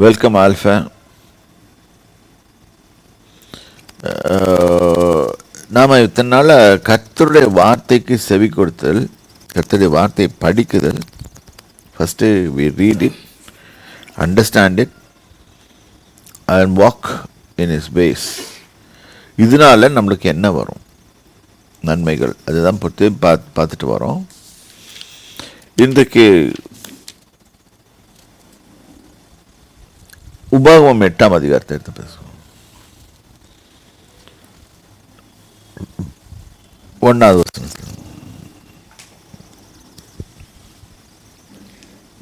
Welcome alpha. நாம் இத்தனை நாள் கர்த்தருடைய வார்த்தைக்கு செவி கொடுத்தல், கர்த்தருடைய வார்த்தையை படிக்குதல். First we read it, understand it and walk in his ways. இதனால் நம்மளுக்கு என்ன வரும் நன்மைகள், அதுதான் பார்த்துட்டு வரோம். இன்றைக்கு உபாகமம் 8ஆம் அதிகாரத்தை எடுத்து பேசுவோம். 1வது வசனம்.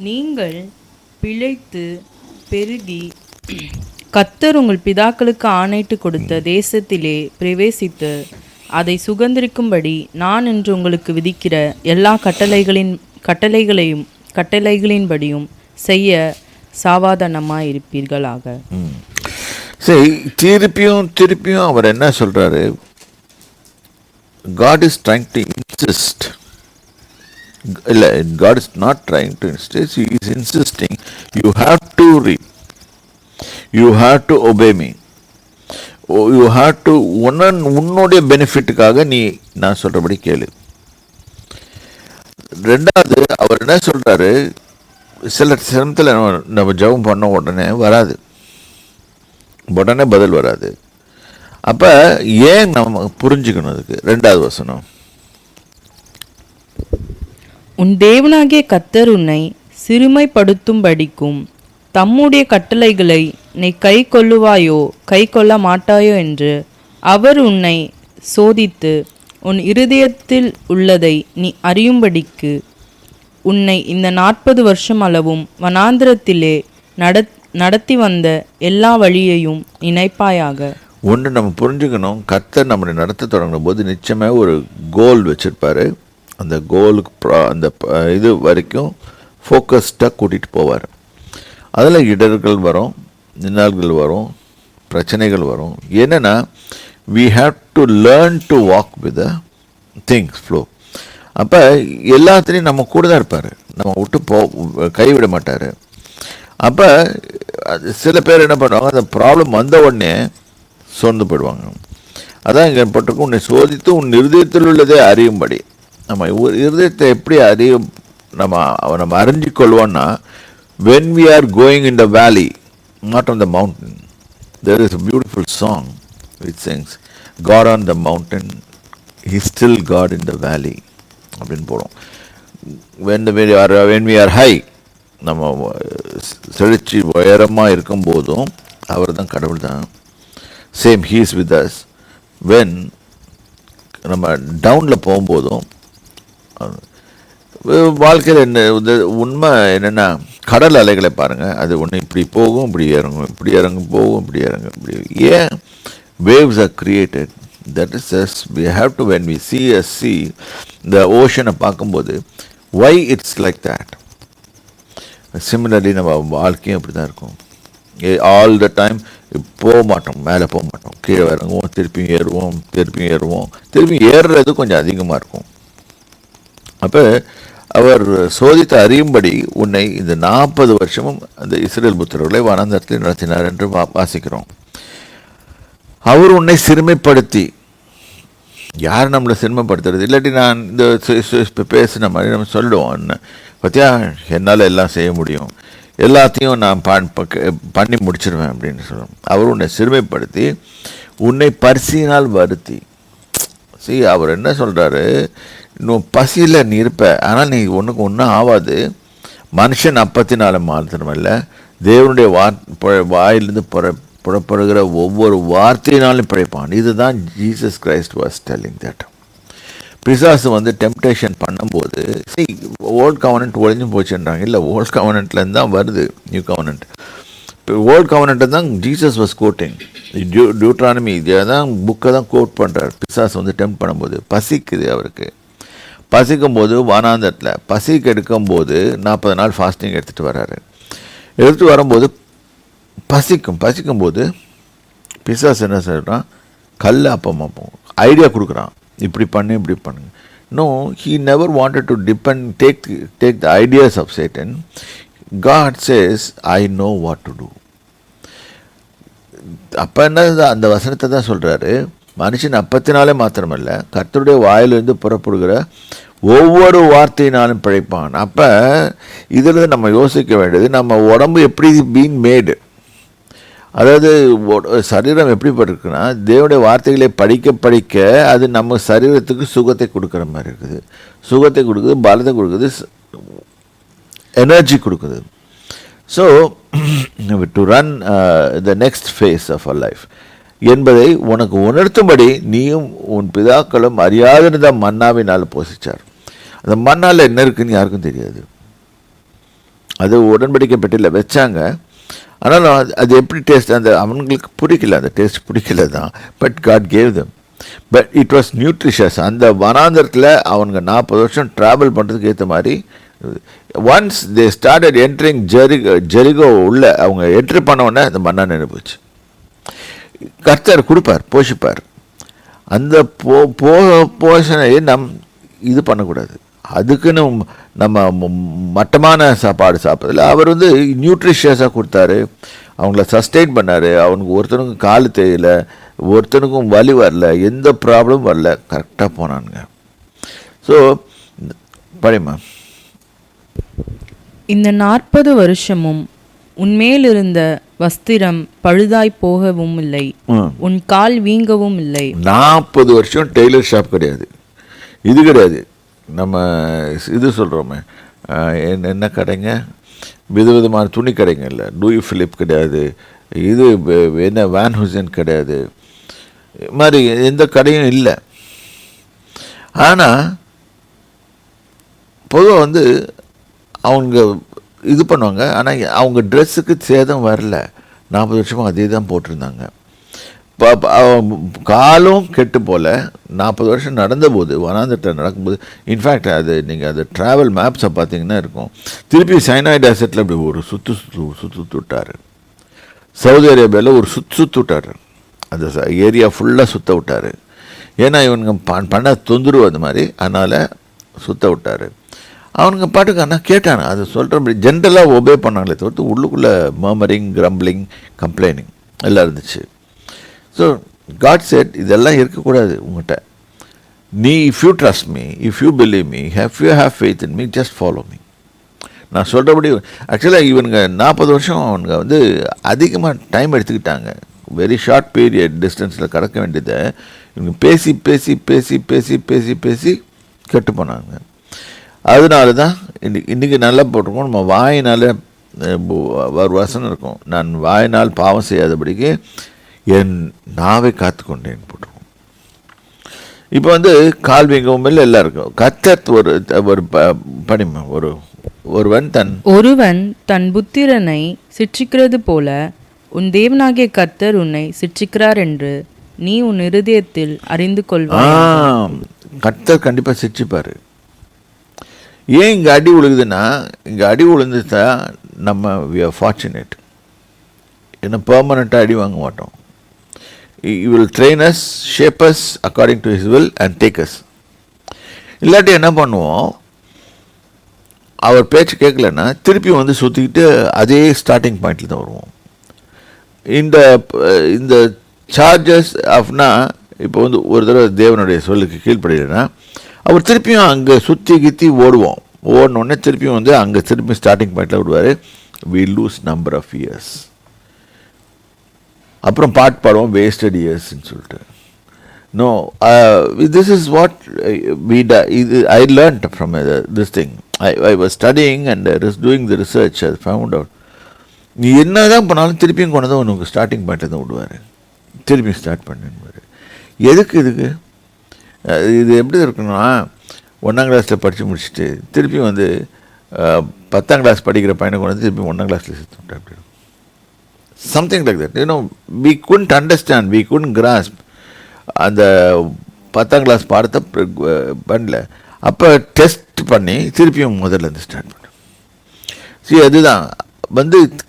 நீங்கள் பிழைத்து பெருகி கர்த்தர் உங்கள் பிதாக்களுக்கு ஆணையிட்டு கொடுத்த தேசத்திலே பிரவேசித்து அதை சுதந்தரிக்கும்படி நான் இன்று உங்களுக்கு விதிக்கிற எல்லா கட்டளைகளின்படியும் செய்ய சாவதானமாய் இருப்பீர்களாக. சரி, திருப்பியும் அவர் என்ன சொல்றாரு? God is trying to insist. God is not trying to insist. He is insisting. You have to read. You have to obey me. You have to உன்னுடைய பெனிஃபிட்டுக்காக நீ நான் சொல்றபடி கேளு. ரெண்டாவது அவர் என்ன சொல்றாரு? சில சமயத்தில் நம்ம ஜெபம் பண்ண உடனே வராது, உடனே பதில் வராது. அப்போ ஏன் நம்ம புரிஞ்சுக்கணும்? அதுக்கு 2வது வசனம். உன் தேவனாகிய கர்த்தர் உன்னை சிறுமைப்படுத்தும்படிக்கும் தம்முடைய கட்டளைகளை நீ கை கொள்ளுவாயோ கை கொள்ள மாட்டாயோ என்று அவர் உன்னை சோதித்து உன் இருதயத்தில் உள்ளதை நீ அறியும்படிக்கு உன்னை இந்த 40 வருஷம் அளவும் வனாந்திரத்திலே நடத்தி வந்த எல்லா வழியையும் நினைப்பாயாக. ஒன்று நம்ம புரிஞ்சுக்கணும், கர்த்தர் நம்மளை நடத்த தொடங்கின போது நிச்சயமாக ஒரு கோல் வச்சுருப்பார். அந்த கோலுக்கு அந்த இது வரைக்கும் ஃபோக்கஸ்டாக கூட்டிகிட்டு போவார். அதில் இடர்கள் வரும், நின்னால்கள் வரும், பிரச்சனைகள் வரும். என்னென்னா we have to learn to walk with the things flow. அப்போ எல்லாத்துலேயும் நம்ம கூட தான் இருப்பார், நம்ம விட்டு கைவிட மாட்டார். அப்போ சில பேர் என்ன பண்ணுவாங்க, அந்த ப்ராப்ளம் வந்த உடனே சோர்ந்து போயிடுவாங்க. அதான் இங்கே போட்டிருக்கும், உன்னை சோதித்து உன் இருதயத்தில் உள்ளதே அறியும்படி. நம்ம இருதயத்தை எப்படி நம்ம அறிஞ்சு கொள்வோன்னா, when we are going in the valley, not on the mountain. There is a beautiful song which sings, God on the mountain, He is still God in the valley அப்படின்னு போடும். when we are high, நம்ம செழிச்சு உயரமாக இருக்கும் போதும் அவர் தான் கடவுள் தான். Same He is with us. when நம்ம டவுனில் போகும்போதும் வாழ்க்கையில் என்ன உண்மை என்னென்னா, கடல் அலைகளை பாருங்கள், அது ஒன்று இப்படி போகும், இப்படி இறங்கும், இப்படி இறங்கும், போகும், இப்படி இறங்கும், இப்படி. ஏன் waves are created? That is us. We have to, when we see a sea, the ocean பார்க்கும்போது, why it's like that? Similarly நம்ம வாழ்க்கையும் அப்படி தான் இருக்கும். ஆல் த டைம் போக மாட்டோம், மேலே போக மாட்டோம், கீழே இறங்குவோம், திருப்பியும் ஏறுவோம். திருப்பி ஏறுறது கொஞ்சம் அதிகமாக இருக்கும். அப்போ அவர் சோதித்து அறியும்படி உன்னை இந்த 40 வருஷமும் அந்த இஸ்ரேல் புத்திரர்களை வனாந்தரத்தில் நடத்தினார் என்று வாசிக்கிறோம். அவர் உன்னை சிறுமைப்படுத்தி, யார் நம்மளை சிறுமைப்படுத்துறது? இல்லாட்டி நான் இந்த பேசின மாதிரி நம்ம சொல்லுவோம், பார்த்தியா என்னால் எல்லாம் செய்ய முடியும், எல்லாத்தையும் நான் பண்ணி முடிச்சிருவேன் அப்படின்னு சொல்லுவோம். அவர் உன்னை சிறுமைப்படுத்தி உன்னை பரிசினால் வருத்தி. அவர் என்ன சொல்கிறாரு? இன்னும் பசியில் நீ இருப்ப, ஆனால் நீ ஒன்றும் ஆகாது. மனுஷன் அப்பத்தினால மாத்திரமல்ல, தேவனுடைய வாயிலிருந்து புறப்படுகிற ஒவ்வொரு வார்த்தையினாலும் பிழைப்பான். இதுதான் Jesus Christ was telling that. பிசாசு டெம்டேஷன் பண்ணும்போது, ஓல்ட் கவர்னன்ட் ஒழிஞ்சு போச்சுன்றாங்க. இல்லை, ஓல்ட் கவர்னன்ட்லேருந்து தான் வருது நியூ கவர்னன்ட். இப்போ ஓல்ட் கவர்னன்ட்டை தான் ஜீசஸ் வாஸ் கோட்டிங். டியூட்ரானமி தான் புக்கை தான் கோட் பண்ணுறார். பிசாசு டெம்ப் பண்ணும்போது பசிக்குது, அவருக்கு பசிக்கும்போது வானாந்தரத்தில் பசிக்கு எடுக்கும்போது 40 நாள் ஃபாஸ்டிங் எடுத்துகிட்டு வரும்போது பசிக்கும்போது பிசாசு என்ன சொல்கிறான்? கல் அப்பம் ஐடியா கொடுக்குறான், இப்படி பண்ணுங்க. No, he never wanted to take the ideas of Satan. God says, I know what to do. அப்போ என்ன அந்த வசனத்தை தான் சொல்கிறாரு, மனுஷன் அப்பத்தினாலே மாத்திரமல்ல கர்த்தருடைய வாயிலிருந்து புறப்படுகிற ஒவ்வொரு வார்த்தையினாலும் பிழைப்பான். அப்போ இதில் நம்ம யோசிக்க வேண்டியது, நம்ம உடம்பு எப்படி பீன் மேடு, அதாவது சரீரம் எப்படிப்பட்டிருக்குன்னா தேவனுடைய வார்த்தைகளை படிக்க படிக்க அது நம்ம சரீரத்துக்கு சுகத்தை கொடுக்குற மாதிரி இருக்குது. சுகத்தை கொடுக்குது, பலத்தை கொடுக்குது, எனர்ஜி கொடுக்குது. So to run the next phase of our life என்பதை உனக்கு உணர்த்தும்படி நீயும் உன் பிதாக்களும் அறியாதிருந்த மன்னாவினால் போஷிச்சார். அந்த மண்ணால் என்ன இருக்குன்னு யாருக்கும் தெரியாது. அது உடன்படிக்கை பெட்டியில் வச்சாங்க. ஆனாலும் அது எப்படி டேஸ்ட், அந்த அவங்களுக்கு பிடிக்கல, அந்த டேஸ்ட் பிடிக்கல தான். But God gave them. But it was nutritious. அந்த வனாந்தரத்தில் அவனுங்க 40 வருஷம் ட்ராவல் பண்ணுறதுக்கு ஏற்ற மாதிரி, once they started entering Jericho உள்ள அவங்க என்ட்ரி பண்ண உடனே அந்த மண்ணா நின்று போச்சு. கர்த்தர் கொடுப்பார், போஷிப்பார். அந்த போஷனையை இது பண்ணக்கூடாது. அதுக்குன்னு நம்ம மட்டமான சாப்பாடு சாப்பிட்றதில்ல. அவர் நியூட்ரிஷியஸாக கொடுத்தாரு, அவங்கள சஸ்டெயின் பண்ணார். அவனுக்கு ஒருத்தனுக்கும் கால் தெரியல, ஒருத்தனுக்கும் வலி வரல, எந்த ப்ராப்ளமும் வரல, கரெக்டாக போனானுங்க. ஸோ படிமா, இந்த 40 வருஷமும் உன்மேலிருந்த வஸ்திரம் பழுதாய் போகவும் இல்லை, உன் கால் வீங்கவும் இல்லை. 40 வருஷம் டெய்லர் ஷாப் கிடையாது, இது கிடையாது. நம்ம இது சொல்கிறோமே, என்ன கடைங்க, விதவிதமான துணி கடைங்க இல்லை, லூயி பிலிப் கிடையாது, இது என்ன வேன் ஹூசன் கிடையாது, இது மாதிரி எந்த கடையும் இல்லை. ஆனால் பொதுவாக அவங்க இது பண்ணுவாங்க. ஆனால் அவங்க ட்ரெஸ்ஸுக்கு சேதம் வரல. 40 வருஷமாக அதே தான் போட்டிருந்தாங்க. காலும் கெட்டு போல் 40 வருஷம் நடந்தபோது, வனாந்தரத்தில் நடக்கும்போது, இன்ஃபேக்ட் அது நீங்கள் அது ட்ராவல் மேப்ஸை பார்த்தீங்கன்னா இருக்கும். திருப்பி சைனாய்டு டெசர்ட்டில் அப்படி ஒரு சுற்று விட்டார். சவுதி அரேபியாவில் ஒரு சுற்று விட்டார். அந்த ஏரியா ஃபுல்லாக சுற்ற விட்டார். ஏன்னா இவனுங்க பண்ண தொந்தரவு அது மாதிரி, அதனால் சுற்ற விட்டார். அவனுங்க பாட்டுக்கு ஆனால் கேட்டானு அது சொல்கிற ஜென்ரலாக ஒபே பண்ணாங்களே தவிர்த்து உள்ளுக்குள்ளே மர்மரிங், கிரம்பிளிங், கம்ப்ளைனிங் எல்லாம் இருந்துச்சு. ஸோ காட் செட், இதெல்லாம் இருக்கக்கூடாது உங்கள்கிட்ட. நீ if you trust me, if you believe me, if you have faith in me, just follow me. நான் சொல்கிறபடி ஆக்சுவலாக இவனுங்க 40 வருஷம் அவனுங்க அதிகமாக டைம் எடுத்துக்கிட்டாங்க. வெரி ஷார்ட் பீரியட் டிஸ்டன்ஸில் கடக்க வேண்டியதை இவங்க பேசி பேசி பேசி பேசி பேசி பேசி கெட்டு போனாங்க. அதனால தான் இன்றைக்கி நல்லா போட்டிருக்கோம். நம்ம வாயினால் ஒரு வசனம் இருக்கும், நான் வாயினால் பாவம் செய்யாதபடிக்கு என் நாவை காத்துக்கொண்டேன் போட்டிருக்கோம். இப்போ கால் வீங்கவும் இல்லை, எல்லாம் இருக்கும். கர்த்தர் ஒரு படிமை, ஒருவன் தன் புத்திரனை சிட்சிக்கிறது போல உன் தேவனாகிய கர்த்தர் உன்னை சிட்சிக்கிறார் என்று நீ உன் இருதயத்தில் அறிந்து கொள்வாய். கர்த்தர் கண்டிப்பாக சிட்சிப்பார். ஏன் இங்கே அடி விழுகுதுன்னா, இங்கே அடி விழுந்துட்டா நம்ம வி ஆர் ஃபார்ச்சுனேட். ஏன்னா பெர்மனண்ட்டாக அடி வாங்க மாட்டோம். He will train us, shape us according to His will and take us. இல்லாட்டி என்ன பண்ணுவோம், அவர் பேச்சு கேட்கலன்னா திருப்பி சுற்றிக்கிட்டு அதே ஸ்டார்டிங் பாயிண்டில் தான் வருவோம். இந்த சார்ஜஸ் ஆஃப்னா இப்போ ஒரு தடவை தேவனுடைய சொல்லுக்கு கீழ்ப்படையிலன்னா அவர் திருப்பியும் அங்கே சுற்றி கித்தி ஓடுவோம். ஓடனோடனே திருப்பியும் அங்கே திருப்பி ஸ்டார்டிங் பாயிண்டில் விடுவார். we lose number of years. அப்புறம் பாட்டு பாடுவோம், வேஸ்டட் இயர்ஸ்ன்னு சொல்லிட்டு. No, this is what I learned from this thing. I was studying and doing the research. I found out, நீ என்ன தான் பண்ணாலும் திருப்பியும் கொண்டு தான் உனக்கு ஸ்டார்டிங் பாயிண்டில் தான் விடுவார். திருப்பியும் ஸ்டார்ட் பண்ணுவார். இதுக்கு இது எப்படி இருக்குன்னா, 1ஆம் கிளாஸில் படித்து முடிச்சுட்டு திருப்பியும் 10ஆம் கிளாஸ் படிக்கிற பையனை கொண்டு திருப்பி 1ஆம் கிளாஸில் சேர்த்து விட்டேன். அப்படி something like that. We couldn't understand, we couldn't grasp. அந்த 10ஆம் கிளாஸ் பாடத்தை பண்ணல. அப்போ டெஸ்ட் பண்ணி திருப்பியும் முதல்ல ஸ்டார்ட் பண்ணேன். சரி, அதுதான்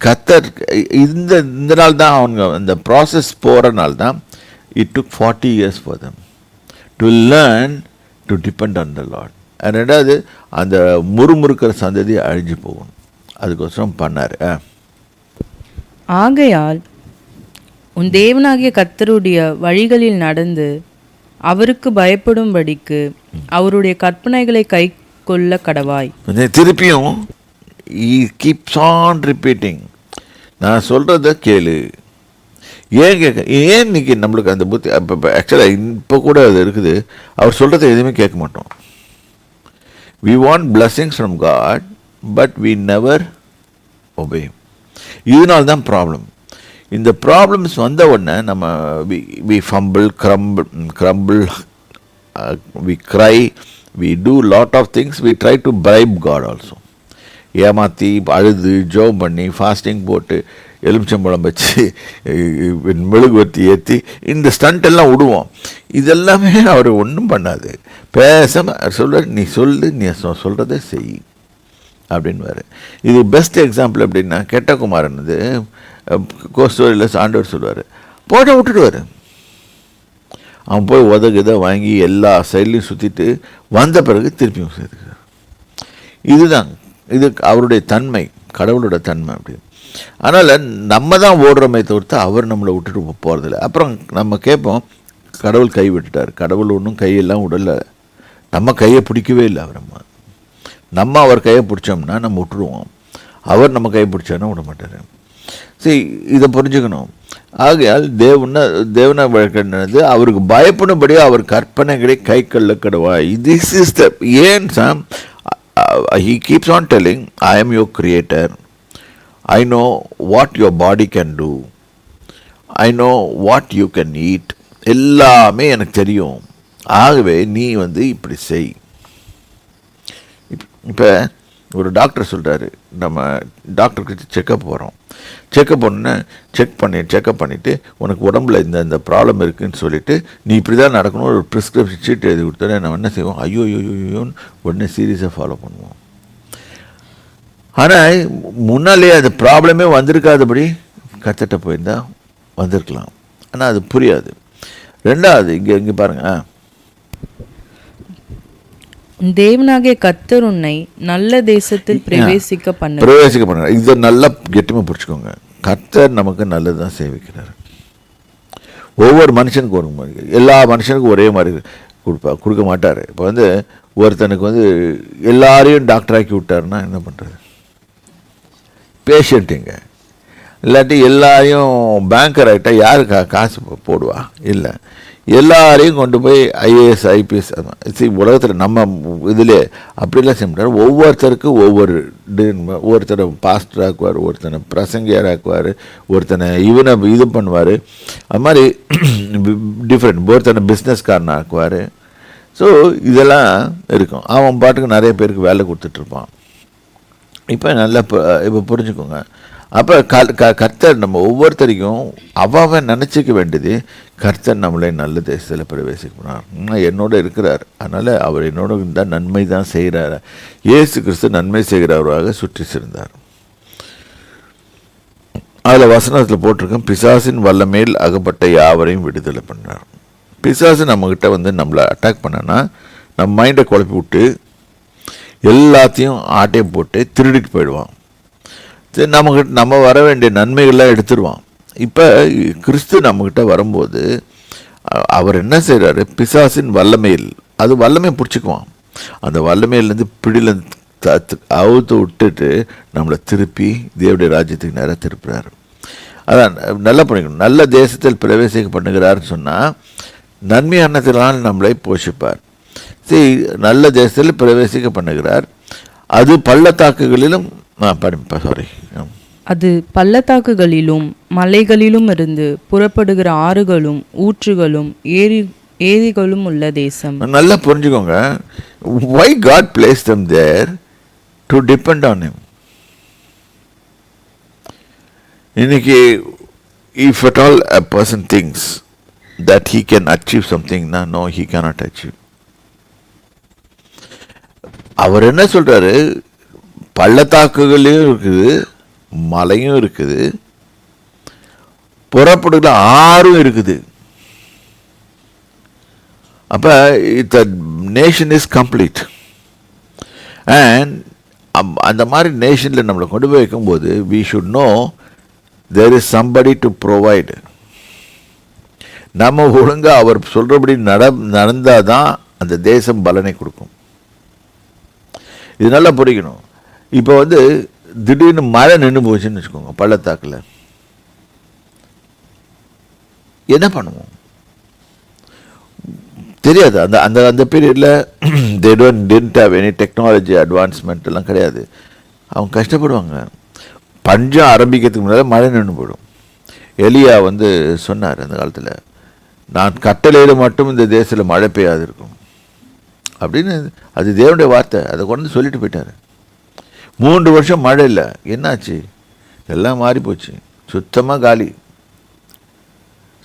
கர்த்தர் இந்த நாள் தான் அவங்க அந்த ப்ராசஸ் போகிற நாள் தான். It took 40 years for them to learn to depend on the Lord. ரெண்டாவது அந்த முறுமுறுக்கிற சந்ததி அழிஞ்சு போகணும், அதுக்கோசரம் பண்ணார். ஆகையால் உன் தேவனாகிய கர்த்தருடைய வழிகளில் நடந்து அவருக்கு பயப்படும்படிக்கு அவருடைய கற்பனைகளை கை கொள்ள கடவாய். திருப்பியும் he keeps on repeating. நான் சொல்கிறத கேளு. ஏன் ஏன் இன்னைக்கு நம்மளுக்கு அந்த புத்தி ஆக்சுவலாக இப்போ கூட அது இருக்குது. அவர் சொல்கிறத எதுவுமே கேட்க மாட்டோம். we want blessings from God but we never obey. இதனால தான் ப்ராப்ளம். இந்த ப்ராப்ளம்ஸ் வந்த உடனே நம்ம we fumble, crumble, we cry, we do lot of things, we try to bribe God also. ஏமாற்றி அழுது ஜோம் பண்ணி ஃபாஸ்டிங் போட்டு எலுமிச்சம்பழம் வச்சு மெழுகுவர்த்தி ஏற்றி இந்த ஸ்டண்ட் எல்லாம் விடுவோம். இதெல்லாமே அவர் ஒன்றும் பண்ணாது. பேசாமல் சொல்ல நீ சொல்லு, நீ சொல்கிறத செய் அப்படின்வார். இது பெஸ்ட் எக்ஸாம்பிள் எப்படின்னா கெட்ட குமாரன் இது கோஸ்டோரியில் ஆண்டவர் சொல்லுவார், போட்ட விட்டுடுவார். அவன் போய் உதகுதை வாங்கி எல்லா சைட்லையும் சுற்றிட்டு வந்த பிறகு திருப்பியும் சேர்த்துக்கிறார். இதுதான் இது அவருடைய தன்மை, கடவுளோட தன்மை. அப்படி அதனால் நம்ம தான் ஓடுறோமே தவிர்த்து அவர் நம்மளை விட்டுட்டு போகிறதில்ல. அப்புறம் நம்ம கேட்போம், கடவுள் கை விட்டுட்டார். கடவுள் ஒன்றும் கையெல்லாம் விடலை, நம்ம கையை பிடிக்கவே இல்லை. நம்ம அவர் கையை பிடிச்சோம்னா நம்ம விட்டுருவோம், அவர் நம்ம கையை பிடிச்சாருன்னா விட மாட்டார். சரி, இதை புரிஞ்சுக்கணும். ஆகையால் தேவனை வழக்கினது அவருக்கு பயப்படும்படியாக அவர் கற்பனைகளை கை கள்ள கடவாய். திஸ் இஸ் த ஏன் சாம் he keeps on telling, I am your creator, I know what your body can do, I know what you can eat, எல்லாமே எனக்கு தெரியும், ஆகவே நீ இப்படி செய். இப்போ ஒரு டாக்டர் சொல்கிறாரு, நம்ம டாக்டருக்கு செக்கப் போகிறோம். செக்கப் செக்கப் பண்ணிவிட்டு உனக்கு உடம்புல இந்த ப்ராப்ளம் இருக்குதுன்னு சொல்லிவிட்டு நீ இப்படி தான் நடக்கணும் ஒரு ப்ரிஸ்கிரிப்ஷன் சீட் எழுதி கொடுத்தோன்னே நம்ம என்ன செய்வோம், ஐயோன்னு உடனே சீரியஸாக ஃபாலோ பண்ணுவோம். ஆனால் முன்னாலே அது ப்ராப்ளமே வந்திருக்காதபடி கற்றுட்ட போயிருந்தால் வந்திருக்கலாம். ஆனால் அது புரியாது. ரெண்டாவது இங்கே பாருங்கள், தேவனாகிய கர்த்தர் உன்னை நல்ல தேசத்தில் பிரவேசிக்க பண்ண. இதை நல்லா கெட்டிமா பிடிச்சிக்கோங்க. கர்த்தர் நமக்கு நல்லது தான் சேவிக்கிறார். ஒவ்வொரு மனுஷனுக்கு ஒரு மாதிரி, எல்லா மனுஷனுக்கும் ஒரே மாதிரி கொடுக்க மாட்டார். இப்போ ஒருத்தனுக்கு எல்லாரையும் டாக்டராக்கி விட்டாருன்னா என்ன பண்ணுறது? பேஷண்ட்டுங்க. இல்லாட்டி எல்லாரையும் பேங்கர் ஆகிட்டா யாரு காசு போடுவா? இல்லை, எல்லாரையும் கொண்டு போய் ஐஏஎஸ் ஐபிஎஸ் உலகத்தில் நம்ம இதில் அப்படிலாம் செய்ய முடியாது. ஒவ்வொருத்தருக்கும் ஒவ்வொருத்தரை பாஸ்டர் ஆக்குவார், ஒருத்தனை பிரசங்கியார் ஆக்குவார், ஒருத்தனை இவனை இது பண்ணுவார். அது மாதிரி டிஃப்ரெண்ட் ஒருத்தனை பிஸ்னஸ்காரனை ஆக்குவார். ஸோ இதெல்லாம் இருக்கும். அவன் பாட்டுக்கு நிறைய பேருக்கு வேலை கொடுத்துட்ருப்பான். இப்போ நல்லா இப்போ புரிஞ்சுக்கோங்க. அப்போ கர்த்தர் நம்ம ஒவ்வொருத்தரையும் அவன் நினச்சிக்க வேண்டியது, கர்த்தர் நம்மளை நல்ல தேசத்தில் பிரவேசிக்கணும், என்னோட இருக்கிறார், அதனால் அவர் என்னோட இருந்தால் நன்மை தான் செய்கிறார். இயேசு கிறிஸ்து நன்மை செய்கிறவராக சுற்றி சேர்ந்தார். அதில் வசனத்தில் போட்டிருக்கோம், பிசாசின் வல்லமேல் அகப்பட்ட யாவரையும் விடுதலை பண்ணார். பிசாசு நம்மக்கிட்ட நம்மளை அட்டாக் பண்ணனா நம்ம மைண்டை குழப்பி விட்டு எல்லாத்தையும் ஆட்டையும் போட்டு திருடிட்டு போயிடுவான். நம்ம வர வேண்டிய நன்மைகள்லாம் எடுத்துருவான். இப்போ கிறிஸ்து நம்மக்கிட்ட வரும்போது அவர் என்ன செய்கிறாரு, பிசாசின் வல்லமையில் அது வல்லமையை பிடிச்சிக்குவான். அந்த வல்லமையிலேருந்து பிடியிலேருந்து அவுத்து விட்டுட்டு நம்மளை திருப்பி தேவனுடைய ராஜ்யத்துக்கு நேராக திருப்புறாரு. அதான் நல்லா பண்ணிக்கணும். நல்ல தேசத்தில் பிரவேசிக்க பண்ணுகிறாருன்னு சொன்னால் நன்மையானத்தினால் நம்மளை போஷிப்பார். சரி, நல்ல தேசத்தில் பிரவேசிக்க பண்ணுகிறார். அது பள்ளத்தாக்குகளிலும் அது பள்ளத்தாக்குகளிலும் மலைகளிலும் இருந்து புறப்படுகிற ஆறுகளும் ஊற்றுகளும் ஏரிகளும் உள்ள தேசம். நல்லா புரிஞ்சுக்கோங்க. why God placed them there to depend on him. இன்னைக்கு if at all a person thinks that he can achieve something, no, he cannot achieve. அவர் என்ன சொல்றாரு, பள்ளத்தாக்குகளையும் இருக்குது, மலையும் இருக்குது, புறப்படுகிற ஆறும் இருக்குது. அப்போ the nation is complete. And அந்த மாதிரி நேஷனில் நம்மளை கொண்டு போய் வைக்கும்போது we should know there is somebody to provide. நம்ம ஒழுங்காக அவர் சொல்கிறபடி நடந்தால் தான் அந்த தேசம் பலனை கொடுக்கும். இது நல்லா புரிக்கணும். இப்போ வந்து திடீர்னு மழை நின்று போச்சுன்னு வச்சுக்கோங்க, பள்ளத்தாக்கில் என்ன பண்ணுவோம் தெரியாது. அந்த அந்த அந்த பீரியடில் didn't have any technology advancement எல்லாம் கிடையாது. அவங்க கஷ்டப்படுவாங்க. பஞ்சம் ஆரம்பிக்கிறதுக்கு முன்னால் மழை நின்று போயிடும். எலியா வந்து சொன்னார் அந்த காலத்தில், நான் கட்டளையில் மட்டும் இந்த தேசத்தில் மழை பெய்யாது இருக்கும் அப்படின்னு. அது தேவனுடைய வார்த்தை. அதை கொண்டு சொல்லிட்டு போயிட்டார். 3 வருஷம் மழை இல்லை. என்னாச்சு? எல்லாம் மாறி போச்சு, சுத்தமாக காலி.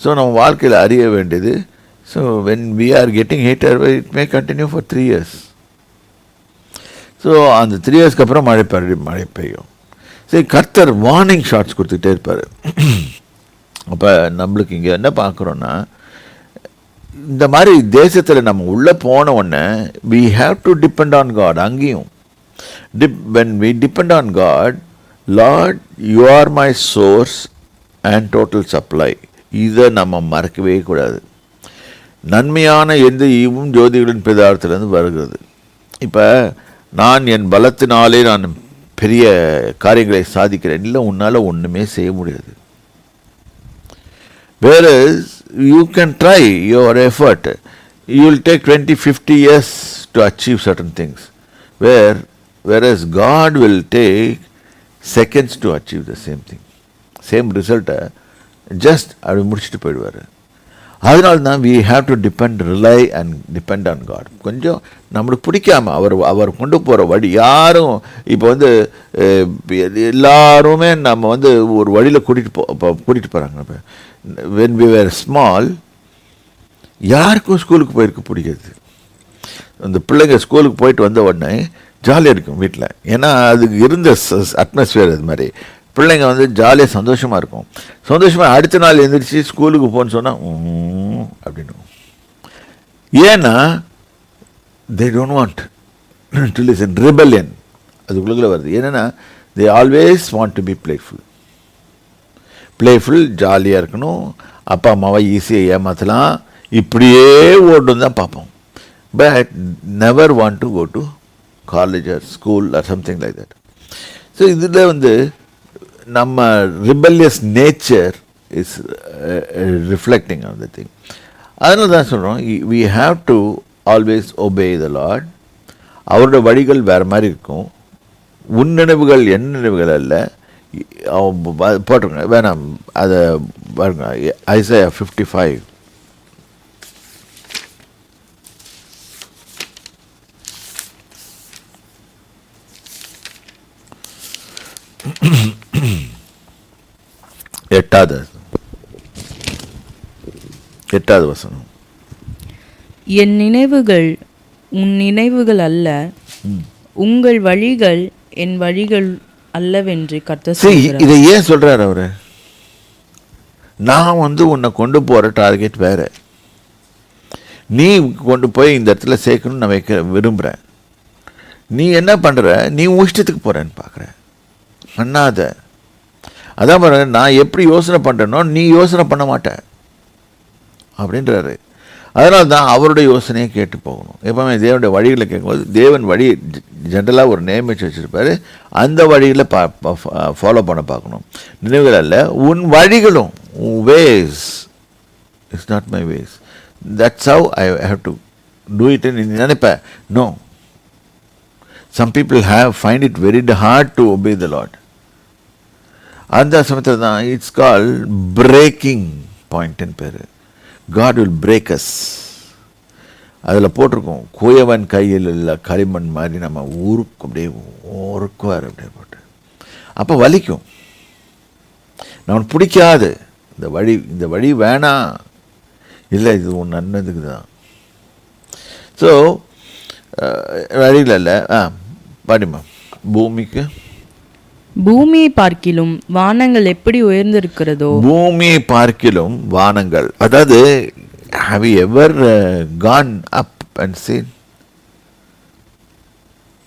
ஸோ நம்ம வாழ்க்கையில் அறிய வேண்டியது, so when we are getting heater it may continue for 3 years. ஸோ அந்த 3 yearsக்கு அப்புறம் மழை பெய்யும். சரி, கர்த்தர் வார்னிங் ஷாட்ஸ் கொடுத்துக்கிட்டே இருப்பார். அப்போ நம்மளுக்கு இங்கே என்ன பார்க்குறோன்னா, இந்த மாதிரி தேசத்தில் நம்ம உள்ளே போன உடனே we have to depend on God. அங்கேயும் when we depend on God, Lord, you are my source and total supply. இதை நம்ம மறக்கவே கூடாது. நன்மையான எந்த ஈவும் ஜோதிகளின் பிதார்த்திலிருந்து வருகிறது. இப்போ நான் என் பலத்தினாலே நான் பெரிய காரியங்களை சாதிக்கிறேன். இல்லை, உன்னால் ஒன்றுமே செய்ய முடியாது. Whereas you can try your effort. You will take 20-50 years to achieve certain things. Whereas God will take seconds to achieve the same thing. Same result, just அப்படி முடிச்சுட்டு போயிடுவார். அதனால தான் we have to rely and depend on God. கொஞ்சம் நம்மளுக்கு பிடிக்காம அவர் கொண்டு போகிற வழி, யாரும் இப்போ வந்து எல்லாருமே நம்ம வந்து ஒரு வழியில் கூட்டிகிட்டு போகிறாங்க. when we were small, யாருக்கும் ஸ்கூலுக்கு போயிருக்க பிடிக்காது. அந்த பிள்ளைங்க ஸ்கூலுக்கு போயிட்டு வந்த உடனே ஜாலியாக இருக்கும் வீட்டில். ஏன்னா அதுக்கு இருந்த அட்மாஸ்பியர் அது மாதிரி. பிள்ளைங்க வந்து ஜாலியாக சந்தோஷமாக இருக்கும். சந்தோஷமாக அடுத்த நாள் எழுந்திரிச்சு ஸ்கூலுக்கு போன்னு சொன்னால் அப்படின்னு. ஏன்னா they don't want to listen. rebellion அதுக்குள்ளே வருது. என்னென்னா they always want to be playful. ஜாலியாக இருக்கணும், அப்பா அம்மாவை ஈஸியாக ஏமாற்றலாம், இப்படியே ஓடும் தான் பார்ப்போம். But never want to go to college or school or something like that. So இதில் வந்து நம்ம rebellious nature is reflecting on the thing. அதனால தான் சொல்கிறோம், we have to always obey the Lord. அவரோட வழிகள் வேறு மாதிரி இருக்கும். உன் நினைவுகள் என் நினைவுகள் அல்ல. போட்டிருங்க, வேணாம் அதை பாருங்க. ஐசாயா 55. எட்டாவது வசனம். என் நினைவுகள் உன் நினைவுகள் அல்ல, உங்கள் வழிகள் என் வழிகள் அல்லவென்று கர்த்தர் சொல்கிறார். இதை ஏன் சொல்றாரு அவரு? நான் வந்து உன்னை கொண்டு போற டார்கெட் வேற. நீ கொண்டு போய் இந்த இடத்துல சேர்க்கணும்னு நான் விரும்புகிறேன். நீ என்ன பண்ணுற? நீ இஷ்டத்துக்கு போகிறேன்னு பார்க்குற. பண்ணாத. அதான் பாருங்க, நான் எப்படி யோசனை பண்ணுறேனோ நீ யோசனை பண்ண மாட்டேன் அப்படின்றாரு. அதனால தான் அவருடைய யோசனையை கேட்டு போகணும். எப்போவுமே தேவனுடைய வழிகளை கேட்கும்போது, தேவன் வழி ஜென்ரலாக ஒரு நியமிச்சு வச்சுருப்பாரு, அந்த வழிகளை ஃபாலோ பண்ண பார்க்கணும். நினைவுகள் அல்ல, உன் வழிகளும். Ways it's not my ways, that's how I have to do it. நீ நினைப்பேன், no. Some people find it very hard to obey the Lord. அந்த சமயத்தில் தான் இட்ஸ் கால் பிரேக்கிங் பாயிண்ட்னு பேர். God will break us. அதில் போட்டிருக்கோம், குயவன் கையில் இல்லை களிமண் மாதிரி நம்ம அப்படியே உருக்குவார் அப்படியே போட்டு. அப்போ வலிக்கும், நம்மளுக்கு பிடிக்காது. இந்த வழி வேணாம், இல்லை இது உன் நன்மைக்கு தான். ஸோ வழியில் இல்லை. பாடிமா. பூமியை பார்க்கிலும் வானங்கள் எப்படி உயர்ந்திருக்கிறதோ. பூமியை பார்க்கிலும் வானங்கள், அதாவது have you ever gone up and seen?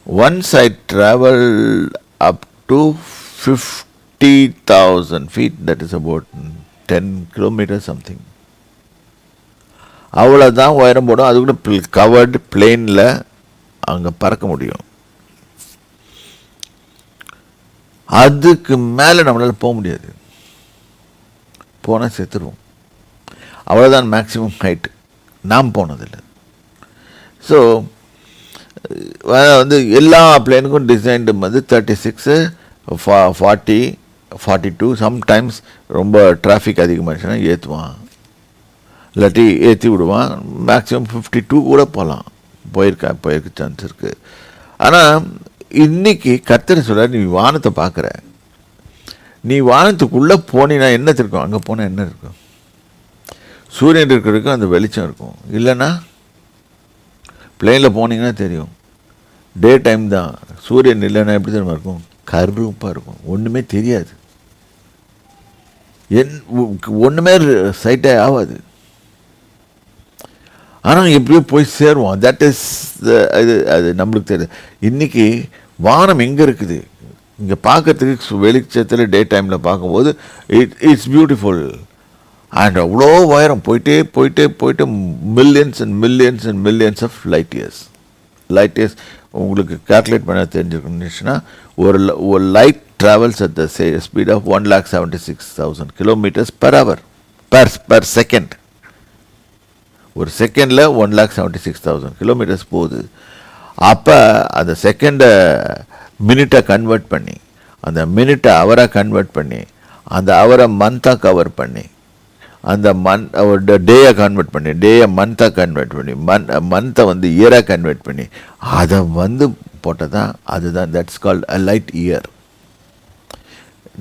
Once I traveled up to 50,000 feet, that is about 10 kilometers something. அவ்வளோதான் உயரம் போடும். அது கூட கவர்டு பிளேனில் அங்கே பறக்க முடியும். அதுக்கு மேலே நம்மளால் போக முடியாது. போனால் செத்துருவோம். அவ்வளோதான் மேக்ஸிமம் ஹைட்டு. நாம் போனதில்லை. ஸோ வந்து எல்லா பிளேனுக்கும் டிசைன்டு வந்து 36, 40, 42. சம்டைம்ஸ் ரொம்ப டிராஃபிக் அதிகமாகிடுச்சுன்னா ஏற்றுவான், இல்லாட்டி ஏற்றி விடுவான். மேக்ஸிமம் 52 கூட போகலாம். போயிருக்க சான்ஸ் இருக்குது. ஆனால் இன்னைக்கு கர்த்தர் சொல்ல, நீ வானத்தை பார்க்குற, நீ வானத்துக்குள்ளே போனீன்னா என்ன இருக்கும்? அங்கே போனால் என்ன இருக்கும்? சூரியன் இருக்கிறதுக்கும் அந்த வெளிச்சம் இருக்கும். இல்லைன்னா பிளேனில் போனீங்கன்னா தெரியும், டே டைம் தான். சூரியன் இல்லைன்னா எப்படி தெரியுமா இருக்கும்? கருப்பாக இருக்கும், ஒன்றுமே தெரியாது, ஒன்றுமே சைட்டே ஆகாது. ஆனால் எப்படியோ போய் சேருவோம். தட் இஸ் அது நம்மளுக்கு தெரியுது. இன்றைக்கி வானம் எங்கே இருக்குது? இங்கே பார்க்கறதுக்கு வெளிச்சத்தில் டே டைமில் பார்க்கும்போது இட்ஸ் பியூட்டிஃபுல். அண்ட் அவ்வளோ உயரம் போயிட்டு millions and millions and millions of light years உங்களுக்கு கால்குலேட் பண்ண தெரிஞ்சுக்கணுச்சுன்னா, ஒரு light travels at the speed of 1,76,000 kilometers per hour per second. ஒரு செகண்டில் 1,76,000 kilometers போகுது. அப்போ அந்த செகண்டை மினிட்டை கன்வெர்ட் பண்ணி, அந்த மினிட்டை அவராக கன்வெர்ட் பண்ணி, அந்த அவரை மந்தாக கவர் பண்ணி, அந்த டேயை கன்வெர்ட் பண்ணி, டேயை மந்தாக கன்வெர்ட் பண்ணி, மந்த்தை வந்து இயராக கன்வெர்ட் பண்ணி, அதை வந்து போட்டால் தான் அதுதான் that's called a light year.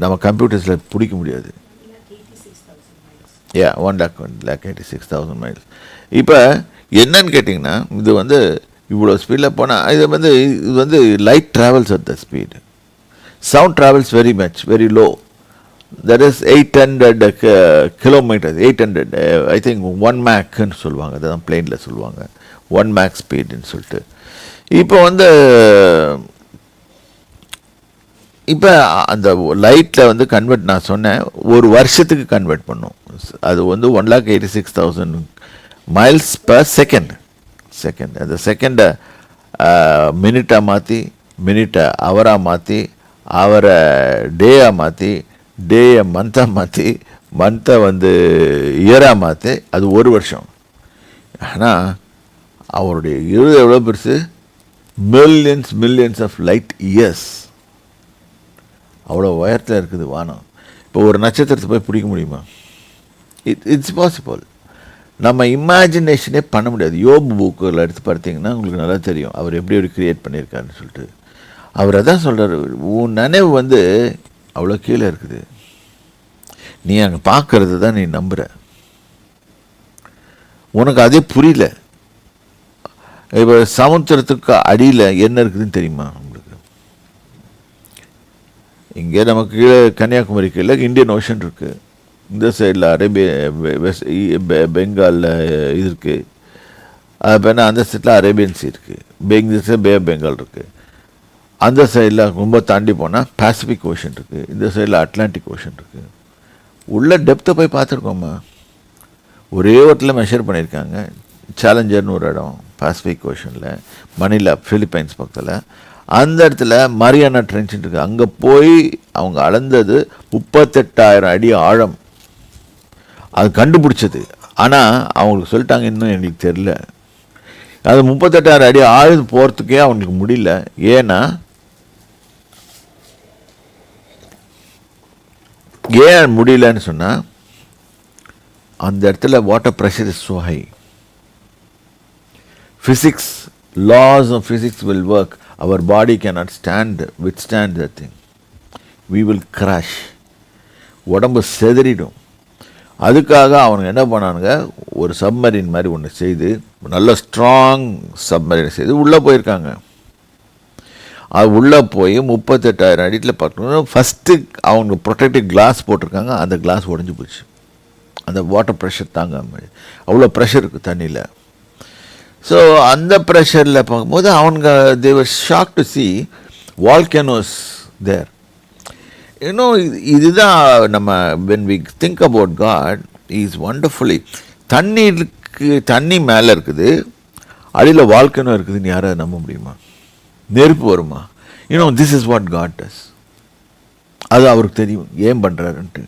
நம்ம கம்ப்யூட்டர்ஸில் பிடிக்க முடியாது. 1,86,000 miles. இப்போ என்னன்னு கேட்டிங்கன்னா, இது வந்து இவ்வளோ ஸ்பீடில் போனால் இது வந்து light travels at the speed. Sound travels very low. That is 800 kilometers, 800 I think 1 Mach-ன்னு சொல்லுவாங்க. அதுதான் பிளேனில் சொல்லுவாங்க 1 Mach ஸ்பீடுன்னு சொல்லிட்டு. இப்போ வந்து இப்போ அந்த லைட்டில் வந்து கன்வெர்ட், நான் சொன்னேன், ஒரு வருஷத்துக்கு கன்வெர்ட் பண்ணும். அது வந்து 1,86,000 miles per second. அந்த செகண்டை மினிட்டாக மாற்றி, மினிட்டை அவராக மாற்றி, அவரை டேயாக மாற்றி, டேயை மந்தாக மாற்றி, மந்த்தை வந்து இயராக மாற்றி, அது ஒரு வருஷம். ஆனால் அவருடைய இருதயம் எவ்வளோ பெருசு? Millions of light years. அவ்வளோ உயரத்தில் இருக்குது வானம். இப்போ ஒரு நட்சத்திரத்தை போய் பிடிக்க முடியுமா? It's possible. நம்ம இமேஜினேஷனே பண்ண முடியாது. யோபு புக்கில் எடுத்து பார்த்தீங்கன்னா உங்களுக்கு நல்லா தெரியும் அவர் எப்படி கிரியேட் பண்ணியிருக்காருன்னு சொல்லிட்டு. அவர் அதான் சொல்கிறார், உன் நினைவு வந்து அவ்வளோ கீழே இருக்குது, நீ அங்கே பார்க்கறது தான் நீ நம்புகிற, உனக்கு அதே புரியல. இப்போ சமுத்திரத்துக்கு அடியில் என்ன இருக்குதுன்னு தெரியுமா உங்களுக்கு? இங்கே நமக்கு கீழே கன்னியாகுமரி கீழே இந்தியன் ஓஷன் இருக்குது. இந்த சைடில் பெங்காலில் இது இருக்குது. அது அந்த சைடில் அரேபியன் சி இருக்குது. இந்த சைடு பே ஆஃப் பெங்கால் இருக்குது. அந்த சைடில் ரொம்ப தாண்டி போனால் பசிபிக் ஓஷன் இருக்குது. இந்த சைடில் அட்லாண்டிக் ஓஷன் இருக்குது. உள்ள டெப்த்தை போய் பார்த்துருக்கோம்மா. ஒரே இடத்துல மெஷர் பண்ணியிருக்காங்க. சேலஞ்சர்னு ஒரு இடம் பசிபிக் ஓஷனில், மணிலா பிலிப்பைன்ஸ் பக்கத்தில். அந்த இடத்துல மரியானா ட்ரென்ச்சுன்னு இருக்குது. அங்கே போய் அவங்க அளந்தது 38,000 அடி ஆழம். அது கண்டுபிடிச்சது. ஆனால் அவங்களுக்கு சொல்லிட்டாங்க, இன்னும் எங்களுக்கு தெரில. அது 38,000 அடி ஆழம் போகிறதுக்கே அவங்களுக்கு முடியல. ஏன் முடியலன்னு சொன்னால், அந்த இடத்துல water pressure is so high. Physics, laws of physics will work. Our body cannot withstand that thing. We will crash. உடம்பு செதறிடும். அதுக்காக அவனுங்க என்ன பண்ணானுங்க, ஒரு சப்மரீன் மாதிரி ஒன்று செய்து, நல்ல ஸ்ட்ராங் சப்மரீன் செய்து உள்ளே போயிருக்காங்க. அது உள்ளே போய் 38,000 அடியில் பார்க்கணும். ஃபஸ்ட்டு அவங்க ப்ரொடெக்டிவ் கிளாஸ் போட்டிருக்காங்க. அந்த கிளாஸ் உடஞ்சி போச்சு. அந்த வாட்டர் ப்ரெஷர் தாங்காமல், அவ்வளோ ப்ரெஷர் இருக்குது தண்ணியில். ஸோ அந்த ப்ரெஷரில் பார்க்கும்போது அவனுங்க they were shocked to see volcanoes there. இன்னும் இதுதான் நம்ம when we think about God, he is wonderfully, தண்ணீருக்கு தண்ணி மேலே இருக்குது, அடியில் வால்கனோ இருக்குதுன்னு யாராவது நம்ப முடியுமா? நெருப்பு வருமா? This is what God does. அது அவருக்கு தெரியும் ஏன் பண்ணுறாருன்ட்டு.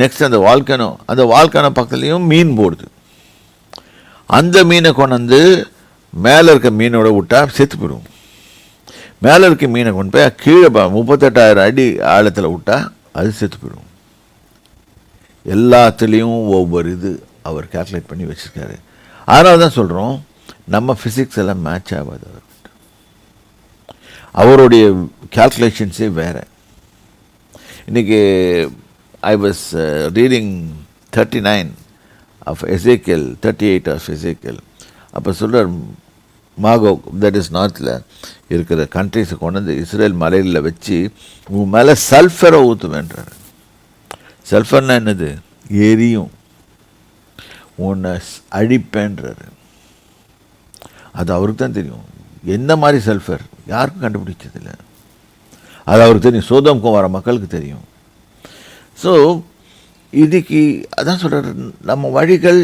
நெக்ஸ்ட் அந்த வால்கனோ பக்கத்துலேயும் மீன் போடுது. அந்த மீனை கொண்டு மேலே இருக்க மீனோட விட்டா செத்து போயிடும். மேலே இருக்க மீனை கொண்டு போய் கீழே 38,000 அடி ஆழத்தில் விட்டா அது செத்து போயிடும். எல்லாத்துலேயும் ஒவ்வொரு இது அவர் கால்குலேட் பண்ணி வச்சுருக்காரு. அதனால தான் சொல்கிறோம், நம்ம ஃபிசிக்ஸ் எல்லாம் மேட்ச் ஆகாது. அவருடைய கால்குலேஷன்ஸே வேறு. இன்றைக்கி I was reading 39 of Ezekiel, 38 of Ezekiel. அப்போ சொல்கிறார், மாகோக், தட் இஸ் நார்த்தில் இருக்கிற கண்ட்ரிஸை கொண்டு வந்து இஸ்ரேல் மலையில் வச்சு உன் மேலே சல்ஃபரை ஊற்றுவேன்றார். சல்ஃபர்னா என்னது? எரியும், உன்னை அழிப்பேன்றார். அது அவருக்கு தான் தெரியும். எந்த மாதிரி சல்ஃபர் யாருக்கும் கண்டுபிடிச்சதில்லை. அது அவருக்கு தெரியும், சோதோம் குமார மக்களுக்கு தெரியும். ஸோ இதுக்கு அதான் சொல்கிறார், நம்ம வழிகள்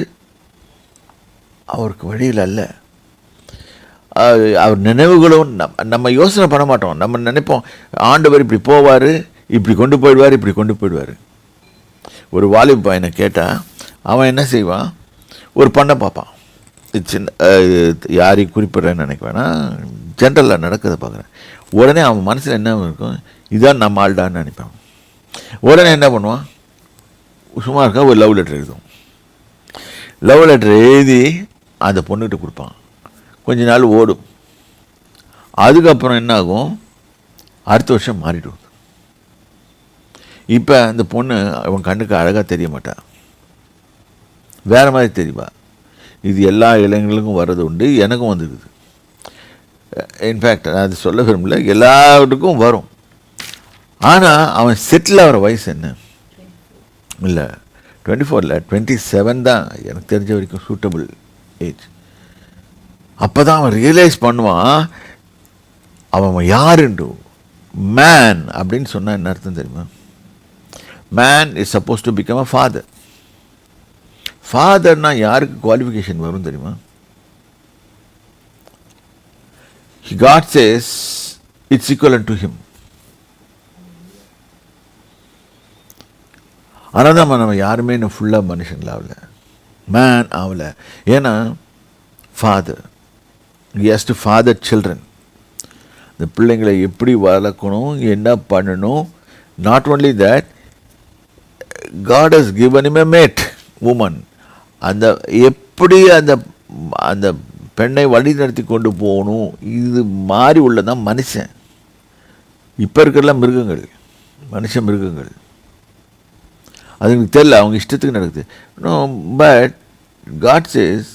அவருக்கு வழியில் அல்ல. அவர் நினைவுகளும் நம்ம யோசனை பண்ண மாட்டோம். நம்ம நினைப்போம் ஆண்டவர் இப்படி போவார், இப்படி கொண்டு போயிடுவார், இப்படி கொண்டு போயிடுவார். ஒரு வாலிப பையனை கேட்டால் அவன் என்ன செய்வான்? ஒரு பண்ணை பார்ப்பான். சின்ன யாரையும் குறிப்பிட்றேன்னு நினைக்குவேன்னா, ஜென்ரலாக நடக்கிறத பார்க்குறேன். உடனே அவன் மனசில் என்ன இருக்கும்? இதான் நம்ம ஆள்டான்னு நினைப்பான். உடனே என்ன பண்ணுவான்? சும்மா இருக்கா ஒரு லவ் லெட்டர் எழுதும். லவ் லெட்டர் எழுதி அந்த பொண்ணுகிட்ட கொடுப்பான். கொஞ்ச நாள் ஓடும். அதுக்கப்புறம் என்ன ஆகும்? அடுத்த வருஷம் மாறிடும். இப்போ அந்த பொண்ணு அவன் கண்ணுக்கு அழகாக தெரிய மாட்டான், வேறு மாதிரி தெரியுவா. இது எல்லா இளைஞர்களுக்கும் வர்றது உண்டு, எனக்கும் வந்துருக்குது. இன்ஃபேக்ட் நான் அது சொல்ல விரும்பல, எல்லாருக்கும் வரும். ஆனால் அவன் செட்டில் ஆகிற வயசு என்ன? இல்லை 24 இல்லை, 27 தான் எனக்கு தெரிஞ்ச வரைக்கும் சூட்டபிள் ஏஜ். அப்போ தான் அவன் ரியலைஸ் பண்ணுவான் அவன் யாருண்டு. மேன் அப்படின்னு சொன்னால் என்ன அர்த்தம் தெரியுமா? Man is supposed to become a father. ஃபாதர்னா யாருக்கு குவாலிஃபிகேஷன் வரும் தெரியுமா? God says it's equivalent to him. ஆனால் தான் நம்ம யாருமே இன்னும் ஃபுல்லாக மனுஷங்கள ஆகல, மேன் ஆகல. ஏன்னா father, he has to father children. இந்த பிள்ளைங்களை எப்படி வளர்க்கணும், என்ன பண்ணணும். Not only that, God has given him a mate, woman. அந்த எப்படி அந்த அந்த பெண்ணை வழி நடத்தி கொண்டு போகணும், இது மாறி உள்ளதான் மனுஷன். இப்போ இருக்கிறலாம் மிருகங்கள், மனுஷ மிருகங்கள். அது எனக்கு தெரியல, அவங்க இஷ்டத்துக்கு நடக்குது. No, but God says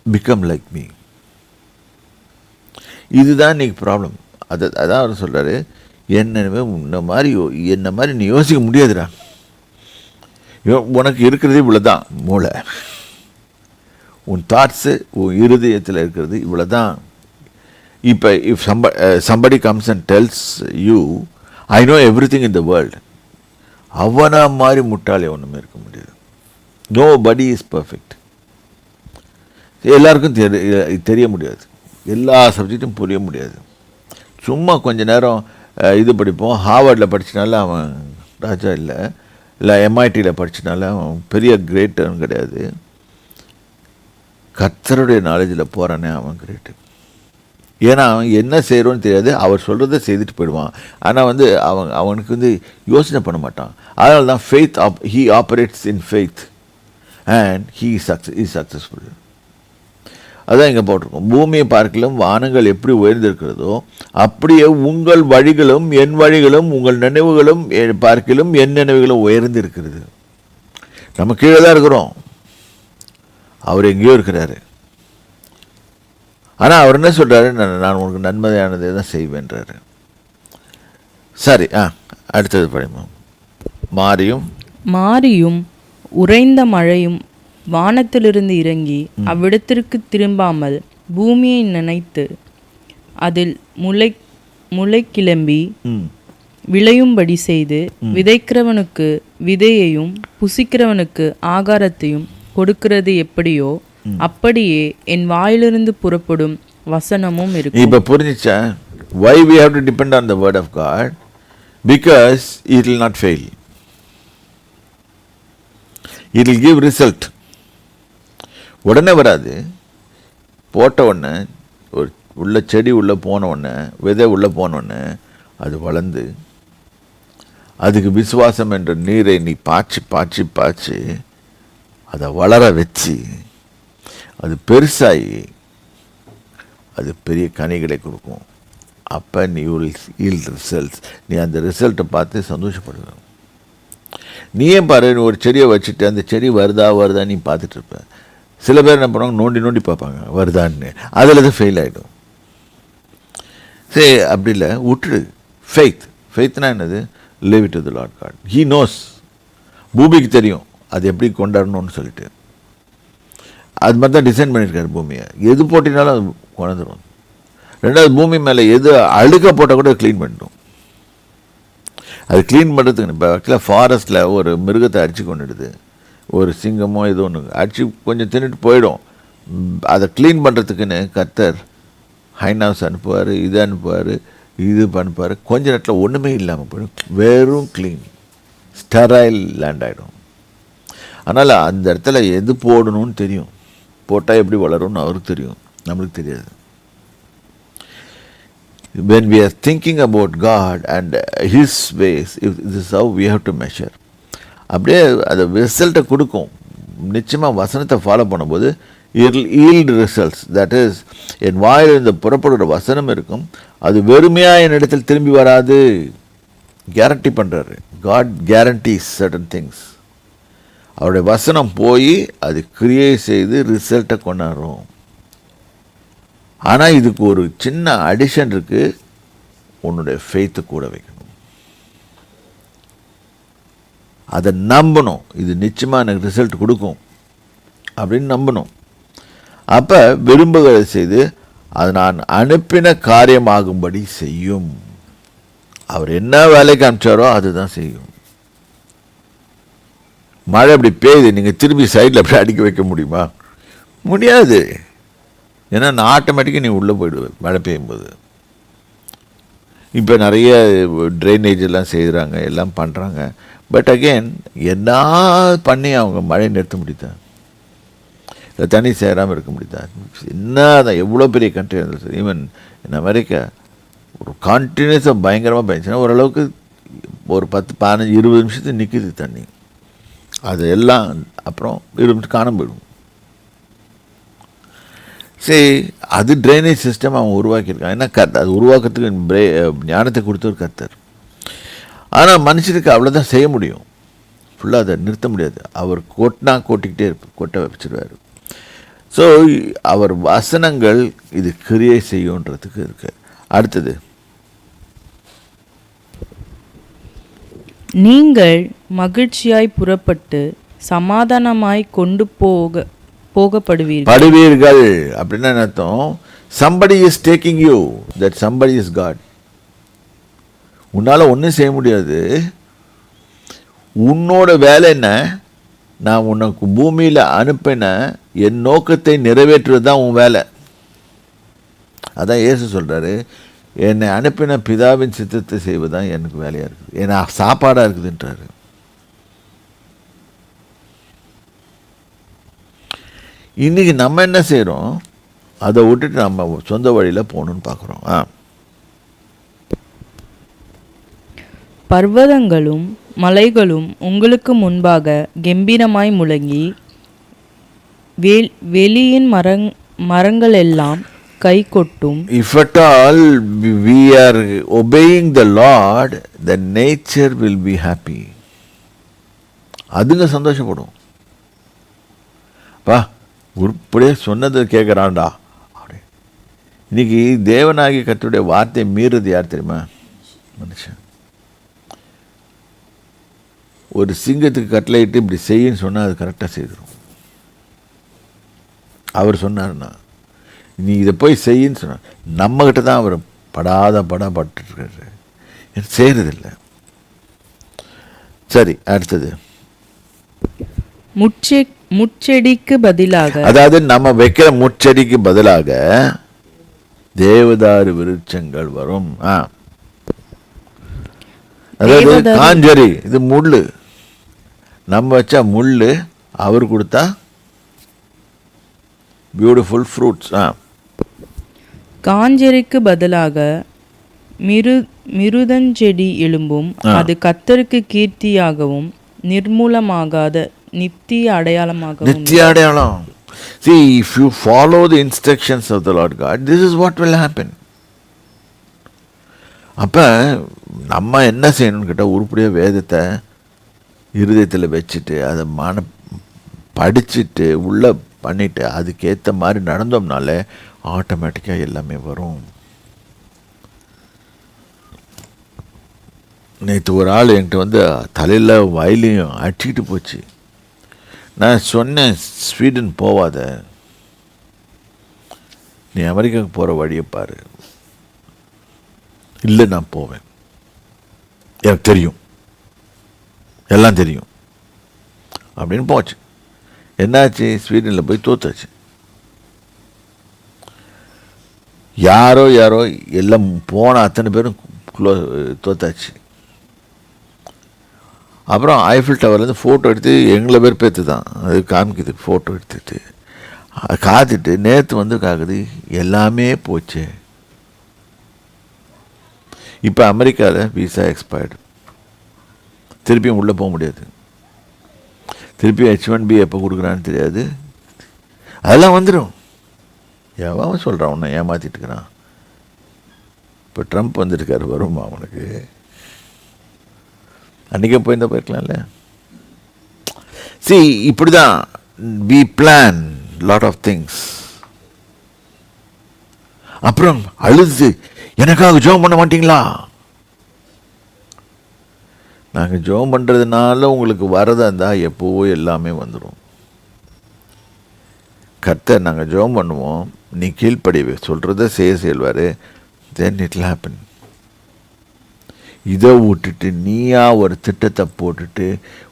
become like me. இதுதான் இன்னைக்கு ப்ராப்ளம். அதான் அவர் சொல்கிறாரு, என்ன மாதிரி நீ யோசிக்க முடியாதுடா. உனக்கு இருக்கிறது இவ்வளோ தான் மூளை, உன் தாட்ஸு உன் இருதயத்தில் இருக்கிறது இவ்வளோ தான். இப்போ if somebody comes and tells you I know everything in the world, அவனா மாதிரி முட்டாளே ஒன்றுமே இருக்க முடியாது. nobody is perfect. எல்லாருக்கும் தெரிய முடியாது, எல்லா சப்ஜெக்டும் புரிய முடியாது. சும்மா கொஞ்ச நேரம் இது படிப்போம், ஹார்வர்டில் படித்தனால அவன் ராஜா இல்லை, MITயில் படித்தனால அவன் பெரிய கிரேட்டர்னு கிடையாது. கர்த்தருடைய நாலேஜில் போகிறானே அவன் கிரேட்டு. ஏன்னா அவன் என்ன செய்கிறோன்னு தெரியாது, அவர் சொல்கிறத செய்துட்டு போயிடுவான். ஆனால் அவனுக்கு யோசனை பண்ண மாட்டான். அதனால தான் he operates in faith and he is successful. அதான் இங்கே போட்டிருக்கோம், பூமியை பார்க்கலும் வானங்கள் எப்படி உயர்ந்திருக்கிறதோ அப்படியே உங்கள் வழிகளும் என் வழிகளும் உங்கள் நினைவுகளும் பார்க்கலும் என் நினைவுகளும் உயர்ந்திருக்கிறது. நம்ம கீழே தான் இருக்கிறோம், அவர் எங்கேயோ இருக்கிறாரு. ஆனால் அவர் என்ன சொல்கிறாரு? நான் உனக்கு நன்மையானதை தான் செய்வேன்றாரு. சரி, அடுத்தது படிமா. மாரியும் உறைந்த மழையும் வானத்திலிருந்து இறங்கி அவ்விடத்திற்கு திரும்பாமல் பூமியை நினைத்து அதில் முளை கிளம்பி விளையும்படி செய்து விதைக்கிறவனுக்கு விதையையும் புசிக்கிறவனுக்கு ஆகாரத்தையும் கொடுக்கிறது எப்படியோ அப்படியே என் வாயிலிருந்து புறப்படும் வசனமும் இருக்கும். இப்போ புரிஞ்சிச்சா? why we have to depend on the word of God? Because it will not fail. It will give result. உடனே வராது. போட்ட உடனே ஒரு உள்ள செடி உள்ளே போன உடனே, விதை உள்ளே போன உடனே அது வளர்ந்து அதுக்கு விசுவாசம் என்ற நீரை நீ பாய்ச்சி பாய்ச்சி பாய்ச்சி அதை வளர வச்சு அது பெருசாகி அது பெரிய கனிகளை கொடுக்கும். அப்போ நீ ஈல்ட் ரிசல்ட்ஸ், நீ அந்த ரிசல்ட்டை பார்த்து சந்தோஷப்படுவ. நீயே பாரு, ஒரு செடியை வச்சுட்டு அந்த செடி வருதா நீ பார்த்துட்டு இருப்ப. சில பேர் என்ன பண்ணுவாங்க, நோண்டி நோண்டி பார்ப்பாங்க வருதான்னு, அதில் தான் ஃபெயில் ஆகிடும். சரி, அப்படி இல்லை, விட்டுடு. ஃபெய்த்னா என்னது? live it to the Lord God. He knows. பூமிக்கு தெரியும் அது எப்படி கொண்டாடணும்னு சொல்லிட்டு. அது மாதிரி தான் டிசைன் பண்ணியிருக்காரு பூமியை. எது போட்டினாலும் அது கொண்டாந்துடும். ரெண்டாவது, பூமி மேலே எது அழுக்க போட்டால் கூட க்ளீன் பண்ணிடும். அது க்ளீன் பண்ணுறதுக்கு இப்போ ஆக்சுவலாக ஃபாரஸ்ட்டில் ஒரு மிருகத்தை அடித்து கொண்டுடுது, ஒரு சிங்கமோ ஏதோ ஒன்று அடித்து கொஞ்சம் தின்னுட்டு போயிடும். அதை க்ளீன் பண்ணுறதுக்குன்னு கர்த்தர் ஹைனாஸ் அனுப்புவார், இது அனுப்புவார், இது பண்ணுப்பார். கொஞ்ச நேரத்தில் ஒன்றுமே இல்லாமல் போயிடும், வெறும் க்ளீன் ஸ்டெரைல் லேண்ட் ஆகிடும். அதனால் அந்த இடத்துல எது போடணும்னு தெரியும், போட்டால் எப்படி வளரும்னு அவருக்கு தெரியும், நம்மளுக்கு தெரியாது. When we are thinking about God and His ways, this is how we have to measure. அப்படியே அது ரிசல்ட்டை கொடுக்கும். நிச்சயமாக வசனத்தை ஃபாலோ பண்ணும்போது it will yield results. that is, என் வாயில் இந்த புறப்படுகிற வசனம் இருக்கும், அது வெறுமையாக என் இடத்தில் திரும்பி வராது. கேரண்டி பண்ணுறாரு. God guarantees certain things. அவருடைய வசனம் போய் அது கிரியேட் செய்து ரிசல்ட்டை கொண்டாடுறோம். ஆனால் இதுக்கு ஒரு சின்ன அடிஷன் இருக்குது, உன்னுடைய ஃபெய்த்தை கூட வைக்கணும். அதை நம்பணும், இது நிச்சயமாக எனக்கு ரிசல்ட் கொடுக்கும் அப்படின்னு நம்பணும். அப்போ விரும்புகிறதை செய்து அது நான் அனுப்பின காரியமாகும்படி செய்யும். அவர் என்ன வேலைக்கு அனுப்பிச்சாரோ அதுதான் செய்யும். மழை அப்படி பெய்யுது, நீங்கள் திரும்பி சைடில் அப்படி அடிக்க வைக்க முடியுமா? முடியாது. ஏன்னா நான் ஆட்டோமேட்டிக்காக நீ உள்ளே போயிடுவேன் மழை பெய்யும்போது. இப்போ நிறைய ட்ரைனேஜ் எல்லாம் செய்கிறாங்க, எல்லாம் பண்ணுறாங்க. பட் அகெயின் என்ன பண்ணி அவங்க மழையை நிறுத்த முடியுதா? இல்லை தண்ணி சேராமல் இருக்க முடியுதா? என்ன தான் எவ்வளோ பெரிய கண்ட்ரி இருந்தாலும் சரி, ஈவன் இன் அமெரிக்கா ஒரு கண்டினியூஸாக பயங்கரமாக பயந்துச்சுன்னா ஓரளவுக்கு ஒரு 10, 15, 20 நிமிஷத்துக்கு நிற்கிது தண்ணி. அது எல்லாம் அப்புறம் 20 நிமிஷம் காண போயிடும். சரி, அது ட்ரைனேஜ் சிஸ்டம் அவன் உருவாக்கியிருக்கான். ஏன்னா அது உருவாக்குறதுக்கு ஞானத்தை கொடுத்தவர் கர்த்தர். ஆனால் மனுஷனுக்கு அவ்வளோதான் செய்ய முடியும், ஃபுல்லாக அதை நிறுத்த முடியாது. அவர் கொட்டிக்கிட்டே கொட்ட வச்சிருவார். ஸோ அவர் வசனங்கள் இது கிரியை செய்யுன்றதுக்கு இருக்கு. அடுத்தது, நீங்கள் மகிழ்ச்சியாய் புறப்பட்டு சமாதானமாய் கொண்டு போகப்படுவீர்கள் அப்படின்னா என்ன அர்த்தம்? somebody is taking you, that somebody is God. உன்னால் ஒன்றும் செய்ய முடியாது. உன்னோட வேலை என்ன? நான் உனக்கு பூமியில் அனுப்பின என் நோக்கத்தை நிறைவேற்றுவது தான் உன் வேலை. அதான் இயேசு சொல்கிறாரு, என்னை அனுப்பின பிதாவின் சித்தத்தை செய்வதுதான் எனக்கு வேலையாக இருக்குது, ஏன்னா சாப்பாடாக இருக்குதுன்றாரு. இன்றைக்கி நம்ம என்ன செய்கிறோம்? அதை விட்டுட்டு நம்ம சொந்த வழியில் போகணுன்னு பார்க்குறோம். பர்வதங்களும் மலைகளும் உங்களுக்கு முன்பாக கெம்பீரமாய் முழங்கி வெளியின் மரங்கள் எல்லாம் கை கொட்டும். If at all we are obeying the Lord, the nature will be happy. அதுங்க சந்தோஷப்படும். பா உருப்படியே சொன்னதை கேட்குறான்டா அப்படி. இன்னைக்கு தேவனாகி கர்த்தருடைய வார்த்தையை மீறுறது யார் தெரியுமா? மனுஷன். ஒரு சிங்கத்துக்கு கட்டளையிட்டு இப்படி செய்யுன்னு சொன்னால் அது கரெக்டாக செய்திடும். அவர் சொன்னார்னா நீ இதை போய் செய்யின்னு சொன்னார். நம்மக்கிட்ட தான் அவர் பட்டுருக்காரு, செய்கிறதில்லை. சரி, அடுத்தது, முட்செடிக்கு பதிலாக அதாவது நம்ம வைக்கிற முட்செடிக்கு பதிலாக தேவதாரு விருட்சங்கள் வரும். அதாவது காஞ்சரி, இது முள்ளு. நம்ம வச்சா முள்ளு, அவர் கொடுத்தா பியூட்டிஃபுல் ஃப்ரூட்ஸ். காஞ்சரிக்கு பதிலாக மிருதஞ்செடி எழும்பும், அது கர்த்தருக்கு கீர்த்தியாகவும் நிர்மூலமாகாத நித்திய அடையாளமாகவும். நித்திய அடையாளம். See, if you follow the instructions of the Lord God, this is what will happen. அப்போ நம்ம என்ன செய்யணும்னு கேட்டால், உருப்படியாக வேதத்தை இருதயத்தில் வச்சுட்டு அதை படிச்சுட்டு உள்ளே பண்ணிவிட்டு அதுக்கேற்ற மாதிரி நடந்தோம்னாலே ஆட்டோமேட்டிக்காக எல்லாமே வரும். நேற்று ஒரு ஆள் என்கிட்ட வந்து தலையில் வயலையும் அடிச்சுக்கிட்டு போச்சு. நான் சொன்னேன், ஸ்வீடன் போவாத, நீ அமெரிக்காவுக்கு போகிற வழியை பாரு. இல்லை, நான் போவேன், எனக்கு தெரியும், எல்லாம் தெரியும் அப்படின்னு போச்சு. என்னாச்சு? ஸ்வீடனில் போய் தோத்தாச்சு. யாரோ எல்லாம் போன அத்தனை பேரும் தோத்தாச்சு. அப்புறம் ஐஃபில் டவர்லேருந்து ஃபோட்டோ எடுத்து எங்களை பேர் பேர்த்து தான் அது காமிக்குது. ஃபோட்டோ எடுத்துட்டு காத்துட்டு நேற்று வந்து காக்குது, எல்லாமே போச்சு. இப்போ அமெரிக்காவில் விசா எக்ஸ்பயர்டு, திருப்பியும் உள்ளே போக முடியாது. திருப்பி H1B எப்போ கொடுக்குறான்னு தெரியாது. அதெல்லாம் வந்துடும். எவன் சொல்கிறான் உன்னை ஏமாற்றிட்டு இருக்கிறான். இப்போ ட்ரம்ப் வந்துருக்காரு, வருமா அவனுக்கு? அன்றைக்கே போயிருக்கலாம்ல. See, இப்படி தான் we plan lot of things. அப்புறம் அழுது, எனக்காக ஜெபம் பண்ண மாட்டீங்களா? நாங்கள் ஜெபம் பண்ணுறதுனால உங்களுக்கு வரதா இருந்தால் எப்போவோ எல்லாமே வந்துடும். கர்த்தர் நாங்கள் ஜெபம் பண்ணுவோம், நீ கீழ்ப்படிவே, சொல்கிறத செய்வார், தென் இட் will happen. இதை விட்டுட்டு நீயா ஒரு திட்டத்தை போட்டுட்டு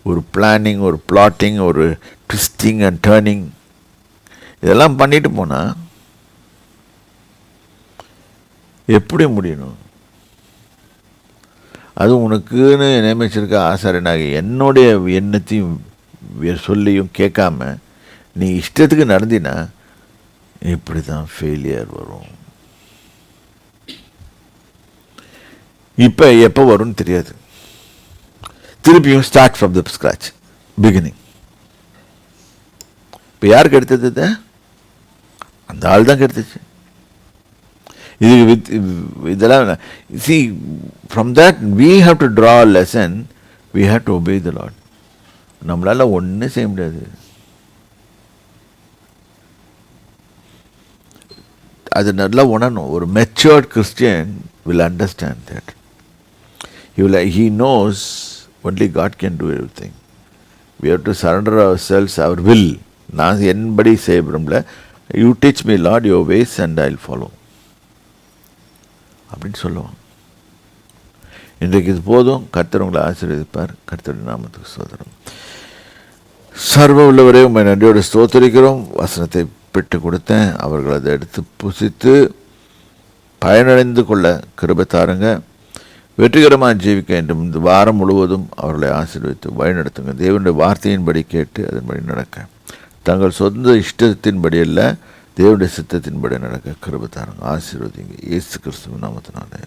ஒரு பிளானிங், ஒரு பிளாட்டிங், ஒரு ட்விஸ்டிங் அண்ட் டேர்னிங் இதெல்லாம் பண்ணிட்டு போனால் எப்படி முடியணும்? அது உனக்குன்னு நியமிச்சிருக்க ஆசாரியனாக என்னுடைய எண்ணத்தையும் சொல்லியும் கேட்காம நீ இஷ்டத்துக்கு நடந்தினா இப்படி தான் ஃபெயிலியர் வரும். இப்போ எப்போ வரும்னு தெரியாது. திருப்பியும் start from the scratch, beginning. இப்போ யார் கெடுத்தது? அந்த ஆள் தான் கெடுத்துச்சு. இதெல்லாம் see, from that we have to draw a lesson, we have to obey the Lord. நம்மளால ஒன்றும் செய்ய முடியாது. அது நல்லா உணரணும். ஒரு matured Christian will understand that. He knows only God can do everything. We have to surrender ourselves, our will. நான் என்படி செய்ய விரும்பல. You teach me Lord your ways and I'll follow அப்படின்னு சொல்லுவான். இன்றைக்கு இது போதும். கர்த்தர் உங்களை ஆசீர்வதிப்பார். கர்த்தருடைய நாமத்துக்கு ஸ்தோத்திரம். சர்வ உள்ளவரே, உம்மை நன்றியோடு ஸ்தோத்திரிக்கிறோம். வசனத்தை பெற்று கொடுத்தேன், அவர்கள் அதை எடுத்து புசித்து பயனடைந்து கொள்ள கிருபை தாருங்க. வெற்றிகரமாக ஜீவிக்க வேண்டும். இந்த வாரம் முழுவதும் அவர்களை ஆசீர்வதித்து வழிநடத்துங்க. தேவனுடைய வார்த்தையின்படி கேட்டு அதன்படி நடக்க, தங்கள் சொந்த இஷ்டத்தின்படி அல்ல, தேவனுடைய சித்தத்தின்படி நடக்க கிருபை தாருங்க. ஆசீர்வதிங்க. இயேசு கிறிஸ்துவின் நாமத்தினாலே.